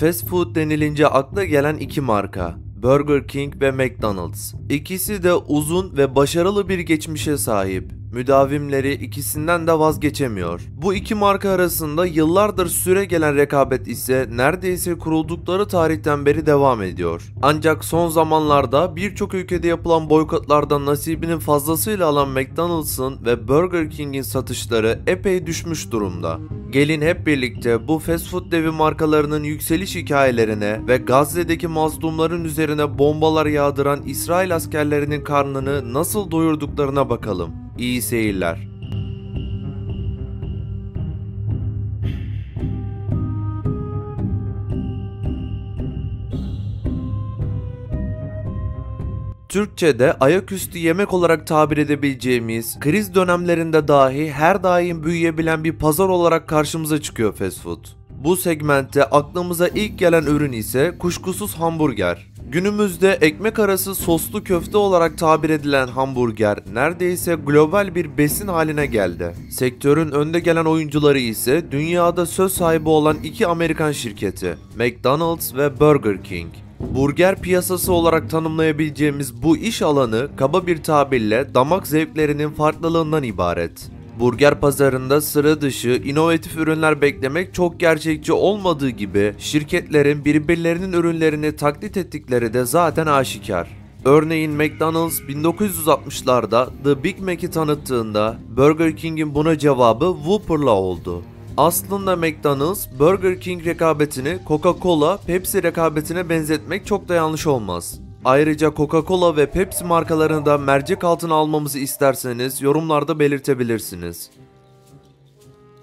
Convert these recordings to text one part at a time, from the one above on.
Fast food denilince akla gelen iki marka, Burger King ve McDonald's. İkisi de uzun ve başarılı bir geçmişe sahip. Müdavimleri ikisinden de vazgeçemiyor. Bu iki marka arasında yıllardır süregelen rekabet ise neredeyse kuruldukları tarihten beri devam ediyor. Ancak son zamanlarda birçok ülkede yapılan boykotlardan nasibinin fazlasıyla alan McDonald's'ın ve Burger King'in satışları epey düşmüş durumda. Gelin hep birlikte bu fast food devi markalarının yükseliş hikayelerine ve Gazze'deki mazlumların üzerine bombalar yağdıran İsrail askerlerinin karnını nasıl doyurduklarına bakalım. İyi seyirler. Türkçe'de ayaküstü yemek olarak tabir edebileceğimiz, kriz dönemlerinde dahi her daim büyüyebilen bir pazar olarak karşımıza çıkıyor fast food. Bu segmentte aklımıza ilk gelen ürün ise kuşkusuz hamburger. Günümüzde ekmek arası soslu köfte olarak tabir edilen hamburger neredeyse global bir besin haline geldi. Sektörün önde gelen oyuncuları ise dünyada söz sahibi olan iki Amerikan şirketi, McDonald's ve Burger King. Burger piyasası olarak tanımlayabileceğimiz bu iş alanı kaba bir tabirle damak zevklerinin farklılığından ibaret. Burger pazarında sıra dışı, inovatif ürünler beklemek çok gerçekçi olmadığı gibi şirketlerin birbirlerinin ürünlerini taklit ettikleri de zaten aşikar. Örneğin McDonald's 1960'larda The Big Mac'i tanıttığında Burger King'in buna cevabı Whopper'la oldu. Aslında McDonald's, Burger King rekabetini Coca-Cola, Pepsi rekabetine benzetmek çok da yanlış olmaz. Ayrıca Coca-Cola ve Pepsi markalarını da mercek altına almamızı isterseniz yorumlarda belirtebilirsiniz.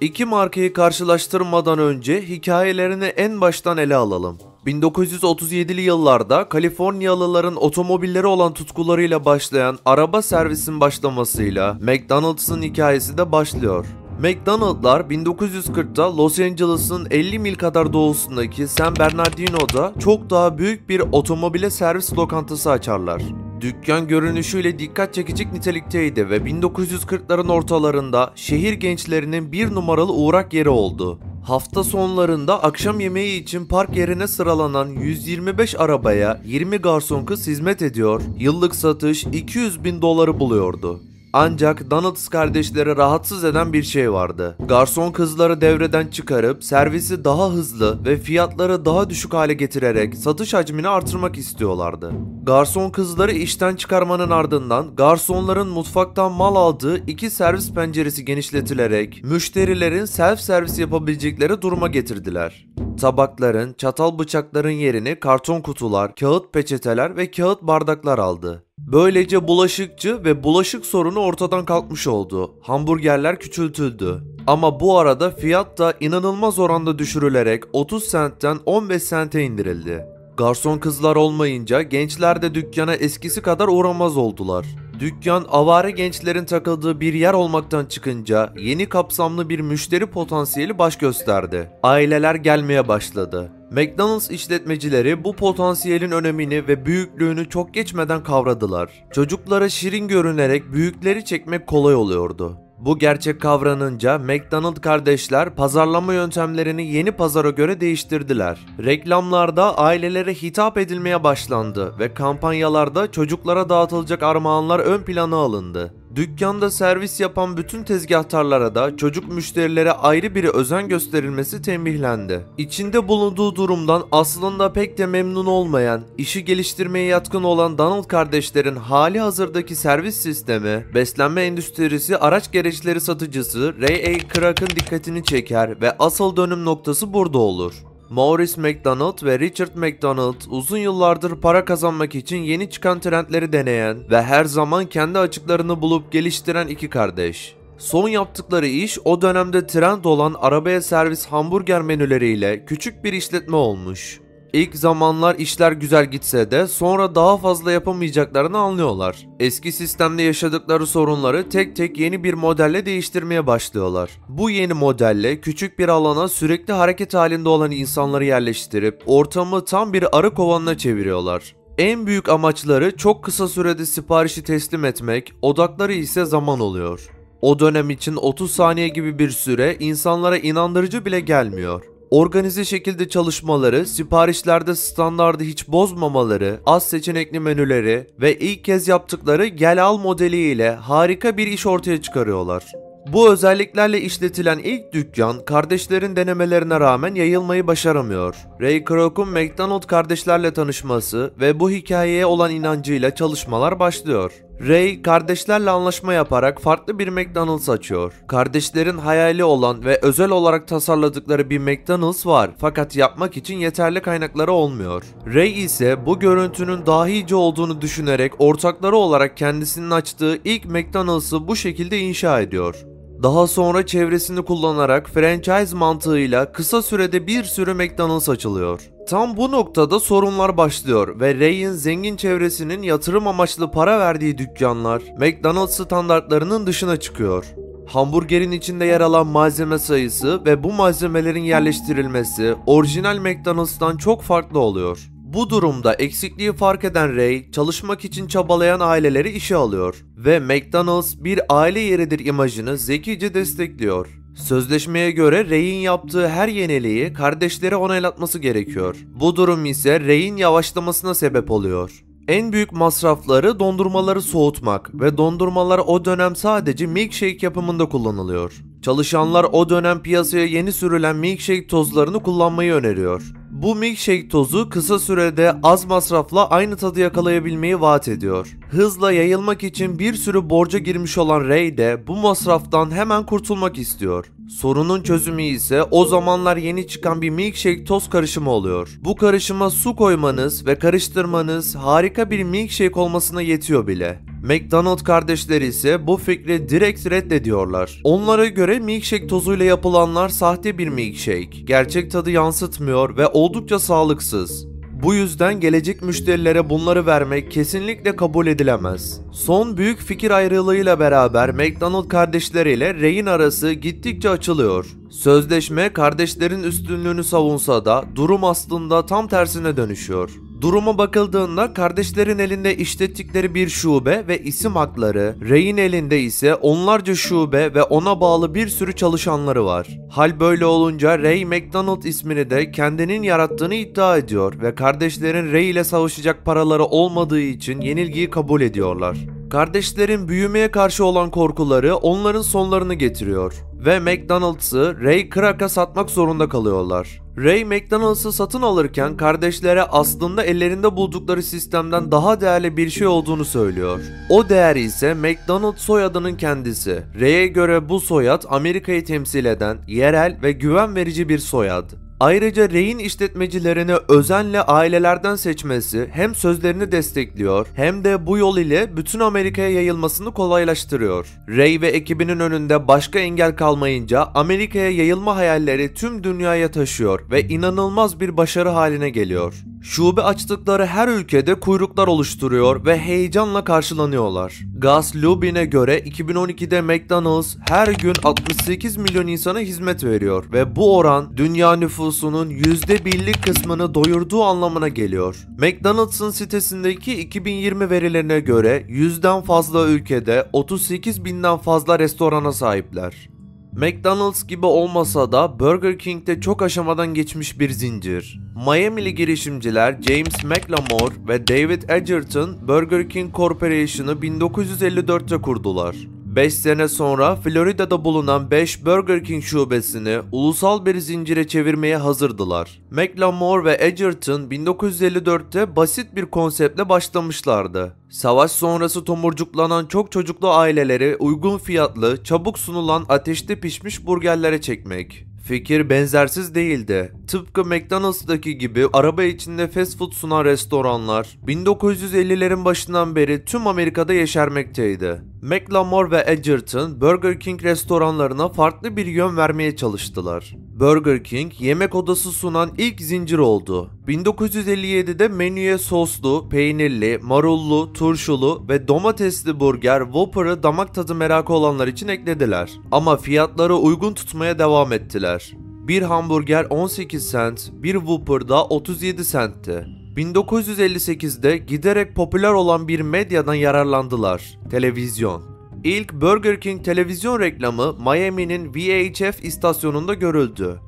İki markayı karşılaştırmadan önce hikayelerini en baştan ele alalım. 1937'li yıllarda Kaliforniyalıların otomobilleri olan tutkularıyla başlayan araba servisin başlamasıyla McDonald's'ın hikayesi de başlıyor. McDonald'lar 1940'ta Los Angeles'ın 50 mil kadar doğusundaki San Bernardino'da çok daha büyük bir otomobile servis lokantası açarlar. Dükkan görünüşüyle dikkat çekecek nitelikteydi ve 1940'ların ortalarında şehir gençlerinin bir numaralı uğrak yeri oldu. Hafta sonlarında akşam yemeği için park yerine sıralanan 125 arabaya 20 garson kız hizmet ediyor, yıllık satış $200.000 buluyordu. Ancak Donalds kardeşleri rahatsız eden bir şey vardı. Garson kızları devreden çıkarıp servisi daha hızlı ve fiyatları daha düşük hale getirerek satış hacmini artırmak istiyorlardı. Garson kızları işten çıkarmanın ardından garsonların mutfaktan mal aldığı iki servis penceresi genişletilerek müşterilerin self servis yapabilecekleri duruma getirdiler. Tabakların, çatal bıçakların yerini karton kutular, kağıt peçeteler ve kağıt bardaklar aldı. Böylece bulaşıkçı ve bulaşık sorunu ortadan kalkmış oldu. Hamburgerler küçültüldü. Ama bu arada fiyat da inanılmaz oranda düşürülerek 30 centten 15 sente indirildi. Garson kızlar olmayınca gençler de dükkana eskisi kadar uğramaz oldular. Dükkan avare gençlerin takıldığı bir yer olmaktan çıkınca yeni kapsamlı bir müşteri potansiyeli baş gösterdi. Aileler gelmeye başladı. McDonald's işletmecileri bu potansiyelin önemini ve büyüklüğünü çok geçmeden kavradılar. Çocuklara şirin görünerek büyükleri çekmek kolay oluyordu. Bu gerçek kavranınca McDonald kardeşler pazarlama yöntemlerini yeni pazara göre değiştirdiler. Reklamlarda ailelere hitap edilmeye başlandı ve kampanyalarda çocuklara dağıtılacak armağanlar ön plana alındı. Dükkanda servis yapan bütün tezgahtarlara da çocuk müşterilere ayrı bir özen gösterilmesi tembihlendi. İçinde bulunduğu durumdan aslında pek de memnun olmayan, işi geliştirmeye yatkın olan Donald kardeşlerin hali hazırdaki servis sistemi, beslenme endüstrisi araç gereçleri satıcısı Ray A. Kroc'un dikkatini çeker ve asıl dönüm noktası burada olur. Maurice McDonald ve Richard McDonald uzun yıllardır para kazanmak için yeni çıkan trendleri deneyen ve her zaman kendi açıklarını bulup geliştiren iki kardeş. Son yaptıkları iş o dönemde trend olan arabaya servis hamburger menüleriyle küçük bir işletme olmuş. İlk zamanlar işler güzel gitse de sonra daha fazla yapamayacaklarını anlıyorlar. Eski sistemde yaşadıkları sorunları tek tek yeni bir modelle değiştirmeye başlıyorlar. Bu yeni modelle küçük bir alana sürekli hareket halinde olan insanları yerleştirip ortamı tam bir arı kovanına çeviriyorlar. En büyük amaçları çok kısa sürede siparişi teslim etmek, odakları ise zaman oluyor. O dönem için 30 saniye gibi bir süre insanlara inandırıcı bile gelmiyor. Organize şekilde çalışmaları, siparişlerde standardı hiç bozmamaları, az seçenekli menüleri ve ilk kez yaptıkları gel al modeliyle harika bir iş ortaya çıkarıyorlar. Bu özelliklerle işletilen ilk dükkan kardeşlerin denemelerine rağmen yayılmayı başaramıyor. Ray Kroc'un McDonald kardeşlerle tanışması ve bu hikayeye olan inancıyla çalışmalar başlıyor. Ray kardeşlerle anlaşma yaparak farklı bir McDonald's açıyor. Kardeşlerin hayali olan ve özel olarak tasarladıkları bir McDonald's var fakat yapmak için yeterli kaynakları olmuyor. Ray ise bu görüntünün dahice olduğunu düşünerek ortakları olarak kendisinin açtığı ilk McDonald's'ı bu şekilde inşa ediyor. Daha sonra çevresini kullanarak franchise mantığıyla kısa sürede bir sürü McDonald's açılıyor. Tam bu noktada sorunlar başlıyor ve Ray'in zengin çevresinin yatırım amaçlı para verdiği dükkanlar McDonald's standartlarının dışına çıkıyor. Hamburgerin içinde yer alan malzeme sayısı ve bu malzemelerin yerleştirilmesi orijinal McDonald's'tan çok farklı oluyor. Bu durumda eksikliği fark eden Ray, çalışmak için çabalayan aileleri işe alıyor ve McDonald's bir aile yeridir imajını zekice destekliyor. Sözleşmeye göre Ray'in yaptığı her yeniliği kardeşleri onaylatması gerekiyor. Bu durum ise Ray'in yavaşlamasına sebep oluyor. En büyük masrafları dondurmaları soğutmak ve dondurmalar o dönem sadece milkshake yapımında kullanılıyor. Çalışanlar o dönem piyasaya yeni sürülen milkshake tozlarını kullanmayı öneriyor. Bu milkshake tozu kısa sürede az masrafla aynı tadı yakalayabilmeyi vaat ediyor. Hızla yayılmak için bir sürü borca girmiş olan Ray de bu masraftan hemen kurtulmak istiyor. Sorunun çözümü ise o zamanlar yeni çıkan bir milkshake toz karışımı oluyor. Bu karışıma su koymanız ve karıştırmanız harika bir milkshake olmasına yetiyor bile. McDonald kardeşleri ise bu fikri direkt reddediyorlar. Onlara göre milkshake tozuyla yapılanlar sahte bir milkshake, gerçek tadı yansıtmıyor ve oldukça sağlıksız. Bu yüzden gelecek müşterilere bunları vermek kesinlikle kabul edilemez. Son büyük fikir ayrılığıyla beraber McDonald kardeşleriyle Ray'in arası gittikçe açılıyor. Sözleşme kardeşlerin üstünlüğünü savunsa da durum aslında tam tersine dönüşüyor. Duruma bakıldığında kardeşlerin elinde işlettikleri bir şube ve isim hakları, Ray'in elinde ise onlarca şube ve ona bağlı bir sürü çalışanları var. Hal böyle olunca Ray McDonald ismini de kendinin yarattığını iddia ediyor ve kardeşlerin Ray ile savaşacak paraları olmadığı için yenilgiyi kabul ediyorlar. Kardeşlerin büyümeye karşı olan korkuları onların sonlarını getiriyor ve McDonald's'ı Ray Kroc'a satmak zorunda kalıyorlar. Ray McDonald's'ı satın alırken kardeşlere aslında ellerinde buldukları sistemden daha değerli bir şey olduğunu söylüyor. O değer ise McDonald soyadının kendisi. Ray'e göre bu soyad Amerika'yı temsil eden yerel ve güven verici bir soyad. Ayrıca Ray'in işletmecilerini özenle ailelerden seçmesi hem sözlerini destekliyor hem de bu yol ile bütün Amerika'ya yayılmasını kolaylaştırıyor. Ray ve ekibinin önünde başka engel kalmayınca Amerika'ya yayılma hayalleri tüm dünyaya taşıyor ve inanılmaz bir başarı haline geliyor. Şube açtıkları her ülkede kuyruklar oluşturuyor ve heyecanla karşılanıyorlar. Gus Lubin'e göre 2012'de McDonald's her gün 68 milyon insana hizmet veriyor ve bu oran dünya nüfusunun %1'lik kısmını doyurduğu anlamına geliyor. McDonald's'ın sitesindeki 2020 verilerine göre 100'den fazla ülkede 38 binden fazla restorana sahipler. McDonald's gibi olmasa da Burger King'de çok aşamadan geçmiş bir zincir. Miami'li girişimciler James McLamore ve David Edgerton Burger King Corporation'ı 1954'te kurdular. 5 sene sonra Florida'da bulunan 5 Burger King şubesini ulusal bir zincire çevirmeye hazırdılar. McLamore ve Edgerton 1954'te basit bir konseptle başlamışlardı. Savaş sonrası tomurcuklanan çok çocuklu aileleri uygun fiyatlı, çabuk sunulan ateşte pişmiş burgerlere çekmek. Fikir benzersiz değildi. Tıpkı McDonald's'daki gibi araba içinde fast food sunan restoranlar 1950'lerin başından beri tüm Amerika'da yeşermekteydi. McLamore ve Edgerton Burger King restoranlarına farklı bir yön vermeye çalıştılar. Burger King yemek odası sunan ilk zincir oldu. 1957'de menüye soslu, peynirli, marullu, turşulu ve domatesli burger Whopper'ı damak tadı merakı olanlar için eklediler. Ama fiyatları uygun tutmaya devam ettiler. Bir hamburger 18 cent, bir Whopper da 37 centti. 1958'de giderek popüler olan bir medyadan yararlandılar. Televizyon. İlk Burger King televizyon reklamı Miami'nin VHF istasyonunda görüldü.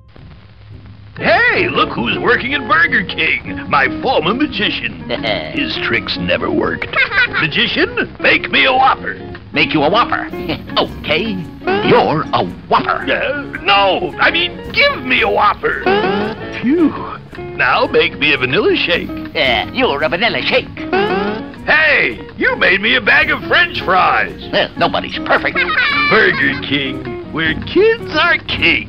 Hey, look who's working at Burger King. My former magician. His tricks never worked. Magician, make me a Whopper. Make you a Whopper. Okay. You're a Whopper. No, I mean, give me a Whopper. Phew. Now make me a vanilla shake. You're a vanilla shake. Hey, you made me a bag of French fries. Well, nobody's perfect. Burger King, where kids are king.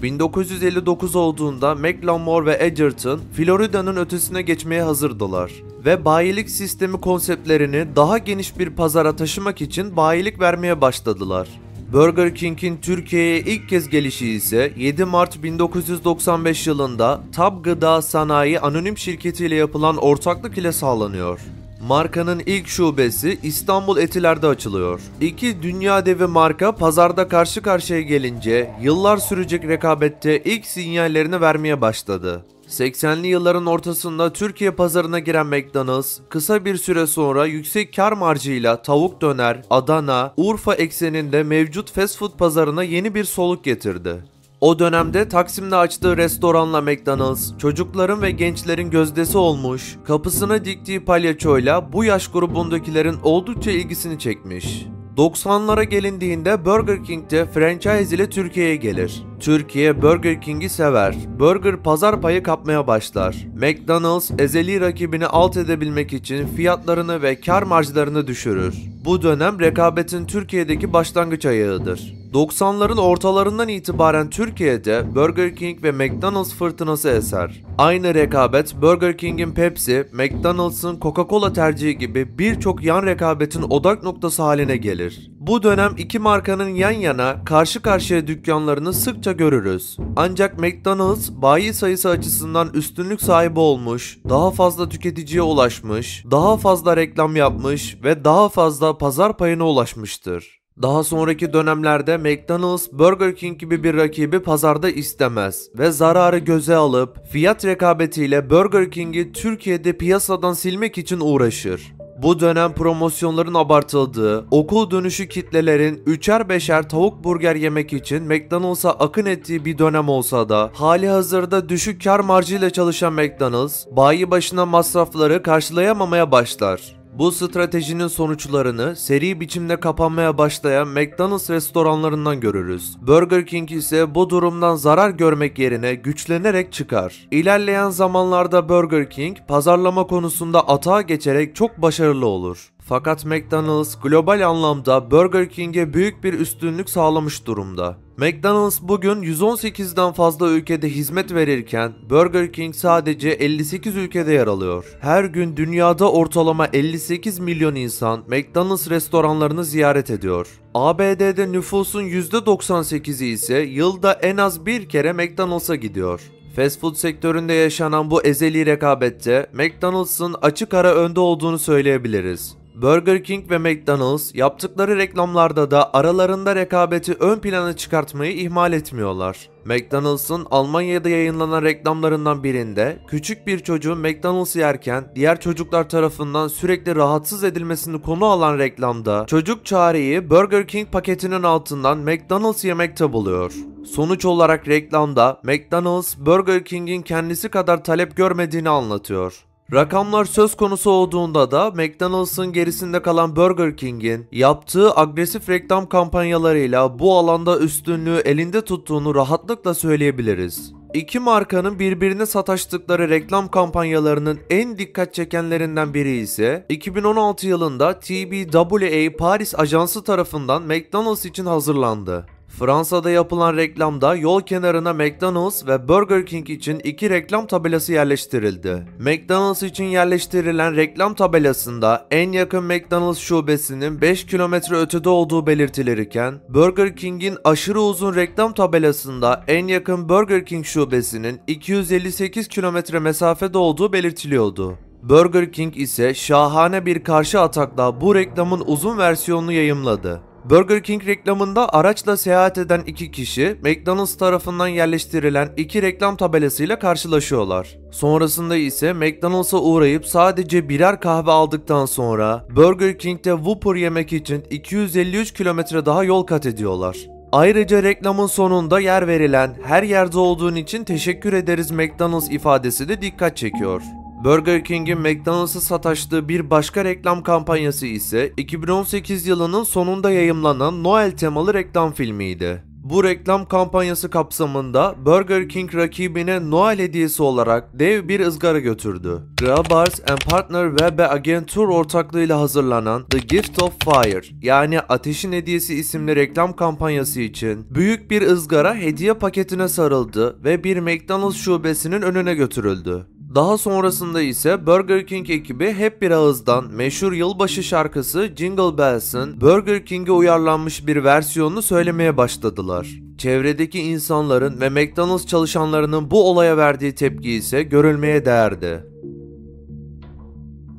1959 olduğunda McLemore ve Edgerton, Florida'nın ötesine geçmeye hazırdılar ve bayilik sistemi konseptlerini daha geniş bir pazara taşımak için bayilik vermeye başladılar. Burger King'in Türkiye'ye ilk kez gelişi ise 7 Mart 1995 yılında Tab Gıda Sanayi Anonim Şirketi ile yapılan ortaklık ile sağlanıyor. Markanın ilk şubesi İstanbul Etiler'de açılıyor. İki dünya devi marka pazarda karşı karşıya gelince yıllar sürecek rekabette ilk sinyallerini vermeye başladı. 80'li yılların ortasında Türkiye pazarına giren McDonald's, kısa bir süre sonra yüksek kar marjıyla tavuk döner, Adana, Urfa ekseninde mevcut fast food pazarına yeni bir soluk getirdi. O dönemde Taksim'de açtığı restoranla McDonald's, çocukların ve gençlerin gözdesi olmuş, kapısına diktiği palyaçoyla bu yaş grubundakilerin oldukça ilgisini çekmiş. 90'lara gelindiğinde Burger King de franchise ile Türkiye'ye gelir. Türkiye Burger King'i sever. Burger pazar payı kapmaya başlar. McDonald's ezeli rakibini alt edebilmek için fiyatlarını ve kar marjlarını düşürür. Bu dönem rekabetin Türkiye'deki başlangıç ayağıdır. 90'ların ortalarından itibaren Türkiye'de Burger King ve McDonald's fırtınası eser. Aynı rekabet Burger King'in Pepsi, McDonald's'ın Coca-Cola tercihi gibi birçok yan rekabetin odak noktası haline gelir. Bu dönem iki markanın yan yana, karşı karşıya dükkanlarını sıkça görürüz. Ancak McDonald's bayi sayısı açısından üstünlük sahibi olmuş, daha fazla tüketiciye ulaşmış, daha fazla reklam yapmış ve daha fazla pazar payına ulaşmıştır. Daha sonraki dönemlerde McDonald's, Burger King gibi bir rakibi pazarda istemez ve zararı göze alıp fiyat rekabetiyle Burger King'i Türkiye'de piyasadan silmek için uğraşır. Bu dönem promosyonların abartıldığı, okul dönüşü kitlelerin üçer beşer tavuk burger yemek için McDonald's'a akın ettiği bir dönem olsa da hali hazırda düşük kar marjıyla çalışan McDonald's, bayi başına masrafları karşılayamamaya başlar. Bu stratejinin sonuçlarını seri biçimde kapanmaya başlayan McDonald's restoranlarından görürüz. Burger King ise bu durumdan zarar görmek yerine güçlenerek çıkar. İlerleyen zamanlarda Burger King pazarlama konusunda atağa geçerek çok başarılı olur. Fakat McDonald's global anlamda Burger King'e büyük bir üstünlük sağlamış durumda. McDonald's bugün 118'den fazla ülkede hizmet verirken Burger King sadece 58 ülkede yer alıyor. Her gün dünyada ortalama 58 milyon insan McDonald's restoranlarını ziyaret ediyor. ABD'de nüfusun %98'i ise yılda en az bir kere McDonald's'a gidiyor. Fast food sektöründe yaşanan bu ezeli rekabette McDonald's'ın açık ara önde olduğunu söyleyebiliriz. Burger King ve McDonald's yaptıkları reklamlarda da aralarında rekabeti ön plana çıkartmayı ihmal etmiyorlar. McDonald's'ın Almanya'da yayınlanan reklamlarından birinde küçük bir çocuğun McDonald's yerken diğer çocuklar tarafından sürekli rahatsız edilmesini konu alan reklamda çocuk çareyi Burger King paketinin altından McDonald's yemekte buluyor. Sonuç olarak reklamda McDonald's Burger King'in kendisi kadar talep görmediğini anlatıyor. Rakamlar söz konusu olduğunda da McDonald's'ın gerisinde kalan Burger King'in yaptığı agresif reklam kampanyalarıyla bu alanda üstünlüğü elinde tuttuğunu rahatlıkla söyleyebiliriz. İki markanın birbirine sataştıkları reklam kampanyalarının en dikkat çekenlerinden biri ise 2016 yılında TBWA Paris Ajansı tarafından McDonald's için hazırlandı. Fransa'da yapılan reklamda yol kenarına McDonald's ve Burger King için iki reklam tabelası yerleştirildi. McDonald's için yerleştirilen reklam tabelasında en yakın McDonald's şubesinin 5 kilometre ötede olduğu belirtilirken, Burger King'in aşırı uzun reklam tabelasında en yakın Burger King şubesinin 258 kilometre mesafede olduğu belirtiliyordu. Burger King ise şahane bir karşı atakla bu reklamın uzun versiyonunu yayımladı. Burger King reklamında araçla seyahat eden iki kişi McDonald's tarafından yerleştirilen iki reklam tabelasıyla karşılaşıyorlar. Sonrasında ise McDonald's'a uğrayıp sadece birer kahve aldıktan sonra Burger King'de Whopper yemek için 253 kilometre daha yol kat ediyorlar. Ayrıca reklamın sonunda yer verilen "her yerde olduğun için teşekkür ederiz McDonald's" ifadesi de dikkat çekiyor. Burger King'in McDonald's'a sataştığı bir başka reklam kampanyası ise 2018 yılının sonunda yayımlanan Noel temalı reklam filmiydi. Bu reklam kampanyası kapsamında Burger King rakibine Noel hediyesi olarak dev bir ızgara götürdü. Grabars & Partner Web Agentur ortaklığıyla hazırlanan The Gift of Fire yani Ateşin Hediyesi isimli reklam kampanyası için büyük bir ızgara hediye paketine sarıldı ve bir McDonald's şubesinin önüne götürüldü. Daha sonrasında ise Burger King ekibi hep bir ağızdan meşhur yılbaşı şarkısı Jingle Bells'ın Burger King'e uyarlanmış bir versiyonunu söylemeye başladılar. Çevredeki insanların ve McDonald's çalışanlarının bu olaya verdiği tepki ise görülmeye değerdi.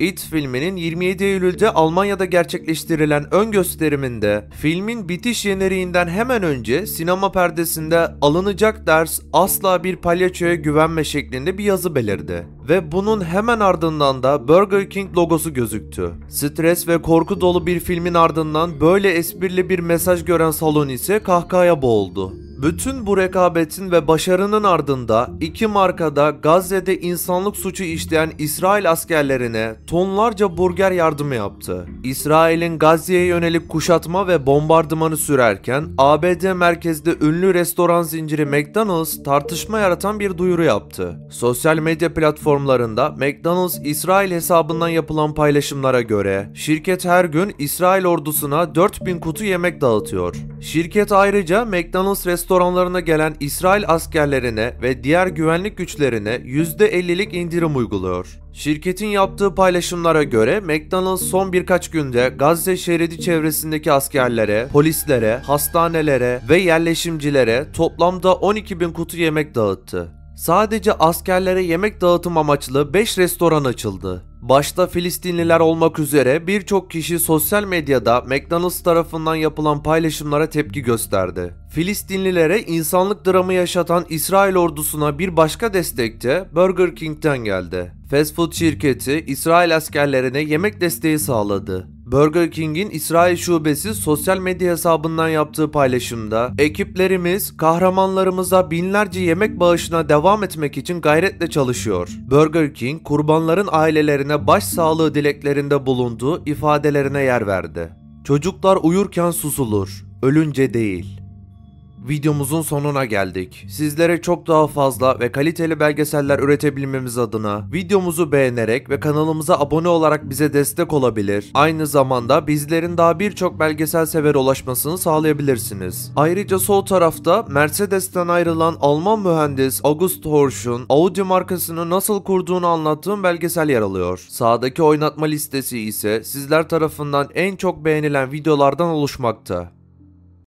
It filminin 27 Eylül'de Almanya'da gerçekleştirilen ön gösteriminde filmin bitiş jeneriğinden hemen önce sinema perdesinde "alınacak ders asla bir palyaçoya güvenme" şeklinde bir yazı belirdi. Ve bunun hemen ardından da Burger King logosu gözüktü. Stres ve korku dolu bir filmin ardından böyle esprili bir mesaj gören salon ise kahkahaya boğuldu. Bütün bu rekabetin ve başarının ardında iki markada Gazze'de insanlık suçu işleyen İsrail askerlerine tonlarca burger yardımı yaptı. İsrail'in Gazze'ye yönelik kuşatma ve bombardımanı sürerken ABD merkezde ünlü restoran zinciri McDonald's tartışma yaratan bir duyuru yaptı. Sosyal medya platformlarında McDonald's İsrail hesabından yapılan paylaşımlara göre şirket her gün İsrail ordusuna 4000 kutu yemek dağıtıyor. Şirket ayrıca McDonald's restoranlarına gelen İsrail askerlerine ve diğer güvenlik güçlerine %50'lik indirim uyguluyor. Şirketin yaptığı paylaşımlara göre McDonald's son birkaç günde Gazze şeridi çevresindeki askerlere, polislere, hastanelere ve yerleşimcilere toplamda 12.000 kutu yemek dağıttı. Sadece askerlere yemek dağıtım amaçlı 5 restoran açıldı. Başta Filistinliler olmak üzere birçok kişi sosyal medyada McDonald's tarafından yapılan paylaşımlara tepki gösterdi. Filistinlilere insanlık dramı yaşatan İsrail ordusuna bir başka destek de Burger King'den geldi. Fast food şirketi İsrail askerlerine yemek desteği sağladı. Burger King'in İsrail şubesi sosyal medya hesabından yaptığı paylaşımda "ekiplerimiz kahramanlarımıza binlerce yemek bağışına devam etmek için gayretle çalışıyor. Burger King kurbanların ailelerine başsağlığı dileklerinde bulunduğu" ifadelerine yer verdi. Çocuklar uyurken susulur, ölünce değil. Videomuzun sonuna geldik. Sizlere çok daha fazla ve kaliteli belgeseller üretebilmemiz adına videomuzu beğenerek ve kanalımıza abone olarak bize destek olabilir. Aynı zamanda bizlerin daha birçok belgesel severe ulaşmasını sağlayabilirsiniz. Ayrıca sol tarafta Mercedes'ten ayrılan Alman mühendis August Horsch'un Audi markasını nasıl kurduğunu anlattığım belgesel yer alıyor. Sağdaki oynatma listesi ise sizler tarafından en çok beğenilen videolardan oluşmakta.